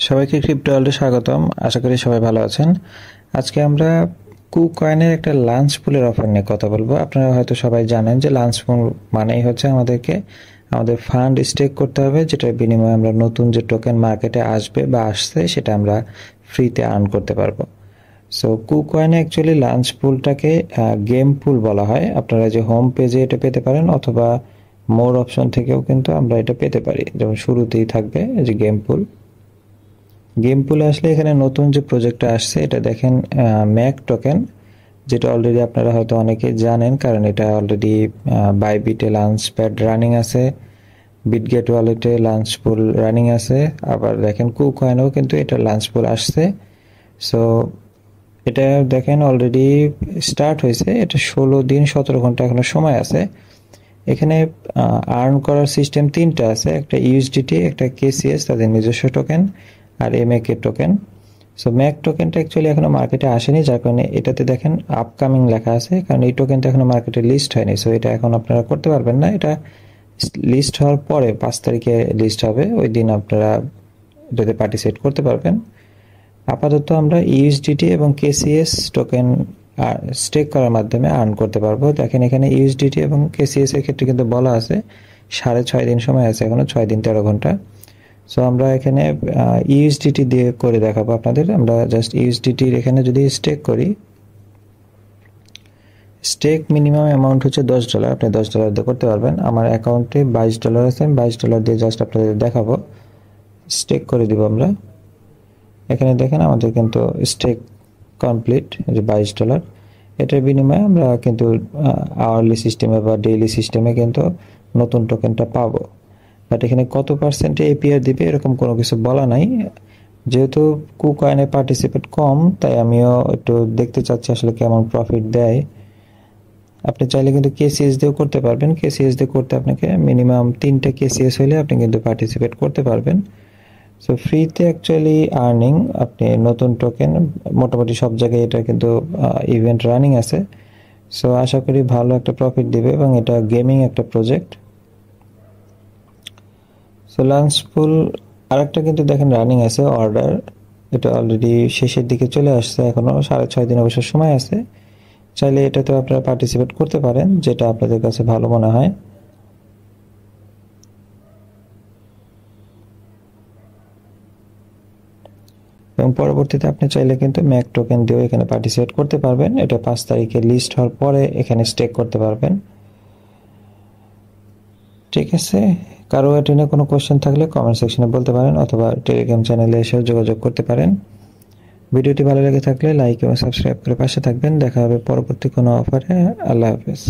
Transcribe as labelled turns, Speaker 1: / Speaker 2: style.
Speaker 1: সবাইকে ক্রিপ্টো ওয়ার্ল্ডে স্বাগতম। আশা করি সবাই ভালো আছেন। আজকে আমরা কুকয়েনের একটা লাঞ্চ পুলের অফার নিয়ে কথা বলবো। আপনারা হয়তো সবাই জানেন যে লাঞ্চ পুল মানেই হচ্ছে আমাদেরকে আমাদের ফান্ড স্টেক করতে হবে, যেটার বিনিময়ে আমরা নতুন যে টোকেন মার্কেটে আসবে বা আসছে সেটা আমরা ফ্রিতে আর্ন করতে পারবো। সো কুকয়েনে অ্যাকচুয়ালি লাঞ্চ পুলটাকে গেম পুল বলা হয়। আপনারা যে হোম পেজে এটা পেতে পারেন অথবা মোর অপশন থেকেও কিন্তু আমরা এটা পেতে পারি। যেমন শুরুতেই থাকবে যে গেম পুল। গেম পুলে আসলে এখানে নতুন যে প্রজেক্টটা আসছে এটা দেখেন ম্যাক টোকেন, যেটা অলরেডি আপনারা হয়তো অনেকে জানেন, কারণ এটা অলরেডি বাইবিটে লাঞ্চ প্যাড রানিং আছে, বিটগেট ওয়ালেটে লাঞ্চ পুল রানিং আছে, আবার দেখেন কুকয়েনেও কিন্তু এটা লাঞ্চ পুল আসছে। সো এটা দেখেন অলরেডি স্টার্ট হয়েছে। এটা 16 দিন 17 ঘন্টা এখনো সময় আছে। এখানে আর্ন করার সিস্টেম তিনটা আছে, একটা ইউএসডিটি, একটা কেসিএস তাদের নিজস্ব টোকেন, আর এমএকে টোকেন। সো ম্যাক টোকেনটা অ্যাকচুয়ালি এখনো মার্কেটে আসেনি, যার কারণে এটাতে দেখেন আপকামিং লেখা আছে, কারণ এই টোকেনটা এখনো মার্কেটে লিস্ট হয়নি। সো এটা এখন আপনারা করতে পারবেন না। এটা লিস্ট হওয়ার পরে 5 তারিখে লিস্ট হবে, ওই দিন আপনারা এটাতে পার্টিসিপেট করতে পারবেন। আপাতত আমরা ইউএসডিটি এবং কেসিএস টোকেন স্টেক করার মাধ্যমে আর্ন করতে পারবো। দেখেন এখানে ইউএসডিটি এবং কেসিএস এর ক্ষেত্রে কিন্তু বলা আছে 6.5 দিন সময় আছে, এখনো 6 দিন 13 ঘন্টা। সো আমরা এখানে ইউএসডিটি দিয়ে করে দেখাবো আপনাদের। আমরা জাস্ট ইউএসডিটির এখানে যদি স্টেক করি, স্টেক মিনিমাম অ্যামাউন্ট হচ্ছে $10। আপনি $10 দিয়ে করতে পারবেন। আমার অ্যাকাউন্টে $22 আছে, আমি $22 দিয়ে জাস্ট আপনাদের দেখাবো। স্টেক করে দিব আমরা। এখানে দেখেন আমাদের কিন্তু স্টেক কমপ্লিট, যে $22। এটার বিনিময়ে আমরা কিন্তু আওয়ারলি সিস্টেমে বা ডেইলি সিস্টেমে কিন্তু নতুন টোকেনটা পাবো। বাট এখানে কত পার্সেন্টে এপিআর দিবে এরকম কোনো কিছু বলা নাই। যেহেতু কুকয়েনে পার্টিসিপেট কম, তাই আমিও একটু দেখতে চাচ্ছি আসলে কেমন প্রফিট দেয়। আপনি চাইলে কিন্তু কেসিএস দিয়েও করতে পারবেন। কেসিএস দিয়ে করতে আপনাকে মিনিমাম 3টা কেসিএস হলে আপনি কিন্তু পার্টিসিপেট করতে পারবেন। সো ফ্রিতে অ্যাকচুয়ালি আর্নিং, আপনি নতুন টোকেন মোটামুটি সব জায়গায় এটা কিন্তু ইভেন্ট রানিং আছে। সো আশা করি ভালো একটা প্রফিট দিবে, এবং এটা গেমিং একটা প্রজেক্ট। সো লাঞ্চ পুল আরেকটা কিন্তু দেখেন রানিং আছে অর্ডার, এটা অলরেডি শেষের দিকে চলে আসছে, এখনো 6.5 দিন অবশ্য সময় আছে। চাইলে এটাতে আপনারা পার্টিসিপেট করতে পারেন, যেটা আপনাদের কাছে ভালো মনে হয়। এবং পরবর্তীতে আপনি চাইলে কিন্তু ম্যাক টোকেন দিয়েও এখানে পার্টিসিপেট করতে পারবেন। এটা 5 তারিখে লিস্ট হওয়ার পরে এখানে স্টেক করতে পারবেন। ঠিক আছে, কারো এটা নিয়ে কোনো কোয়েশ্চেন থাকলে কমেন্ট সেকশনে বলতে পারেন, অথবা টেলিগ্রাম চ্যানেলে এসেও যোগাযোগ করতে পারেন। ভিডিওটি ভালো লেগে থাকলে লাইক এবং সাবস্ক্রাইব করে পাশে থাকবেন। দেখা হবে পরবর্তী কোনো অফারে। আল্লাহ হাফেজ।